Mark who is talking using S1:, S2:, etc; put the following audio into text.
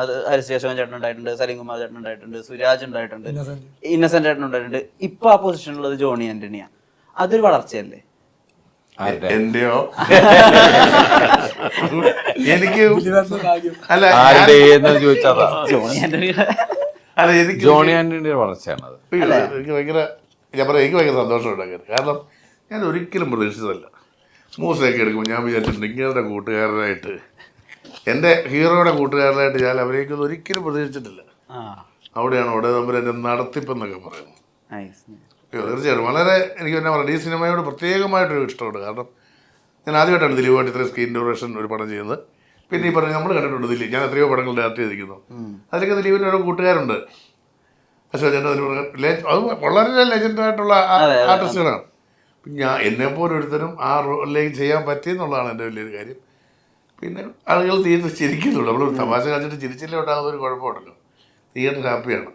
S1: അത് ഹരിശേഷവൻ ചേട്ടൻ ഉണ്ടായിട്ടുണ്ട്, സലീംകുമാർ ചേട്ടൻ ഉണ്ടായിട്ടുണ്ട്, സുരാജ് ഉണ്ടായിട്ടുണ്ട്, ഇന്നസെന്റ് ചേട്ടൻ ഉണ്ടായിട്ടുണ്ട്. ഇപ്പൊ ആ പൊസിഷനിലുള്ളത് ജോണി ആന്റണിയാ. അതൊരു വളർച്ചയല്ലേ?
S2: എന്റെയോ എനിക്ക് അല്ല
S1: ജോണി ആന്റണി
S2: അല്ല എനിക്ക്
S3: ജോണി ആന്റണിയുടെ വളർച്ചയാണത്.
S2: എനിക്ക് ഭയങ്കര ഞാൻ പറയാം, എനിക്ക് ഭയങ്കര സന്തോഷം ഉണ്ടാക്കിയത്. കാരണം ഞാൻ ഒരിക്കലും പ്രതീക്ഷിച്ചതല്ല. മൂസയൊക്കെ എടുക്കുമ്പോൾ ഞാൻ വിചാരിച്ചിട്ടുണ്ട് ഇങ്ങനത്തെ കൂട്ടുകാരനായിട്ട്, എൻ്റെ ഹീറോയുടെ കൂട്ടുകാരനായിട്ട് ഞാൻ അഭിനയിക്കുന്നത് ഒരിക്കലും പ്രതീക്ഷിച്ചിട്ടില്ല. അവിടെയാണ് അവിടെ നമ്മൾ എൻ്റെ നടത്തിപ്പെന്നൊക്കെ പറയുന്നത്. തീർച്ചയായിട്ടും വളരെ എനിക്ക് എന്നാ പറയുക, ഈ സിനിമയോട് പ്രത്യേകമായിട്ടൊരു ഇഷ്ടമുണ്ട്. കാരണം ഞാൻ ആദ്യമായിട്ടാണ് ദിലീപായിട്ട് ഇത്രയും സ്ക്രീൻ ഡ്യൂറേഷൻ ഒരു പടം ചെയ്യുന്നത്. പിന്നെ ഈ പറഞ്ഞ് നമ്മൾ കണ്ടിട്ടുണ്ട് ദിലീപ്, ഞാൻ എത്രയോ പടങ്ങൾ ഡയറക്റ്റ് ചെയ്തിരിക്കുന്നു. അതിലൊക്കെ ദിലീപിൻ്റെ ഓരോ കൂട്ടുകാരുണ്ട്. അശോക് ചേട്ടൻ അത് വളരെ ലെജൻഡായിട്ടുള്ള ആർട്ടിസ്റ്റുകളാണ്. ഞാൻ എന്നെപ്പോലെ ഒരുത്തരും ആ റോളിലേക്ക് ചെയ്യാൻ പറ്റിയെന്നുള്ളതാണ് എൻ്റെ വലിയൊരു കാര്യം. പിന്നെ ആളുകൾ തിയേറ്ററിൽ ചിരിക്കുന്നുള്ളൂ. നമ്മൾ തമാശ കാണിച്ചിട്ട് ചിരിച്ചില്ല ഉണ്ടാകുന്ന ഒരു കുഴപ്പമുണ്ടല്ലോ. തിയേറ്റർ ഹാപ്പിയാണ്.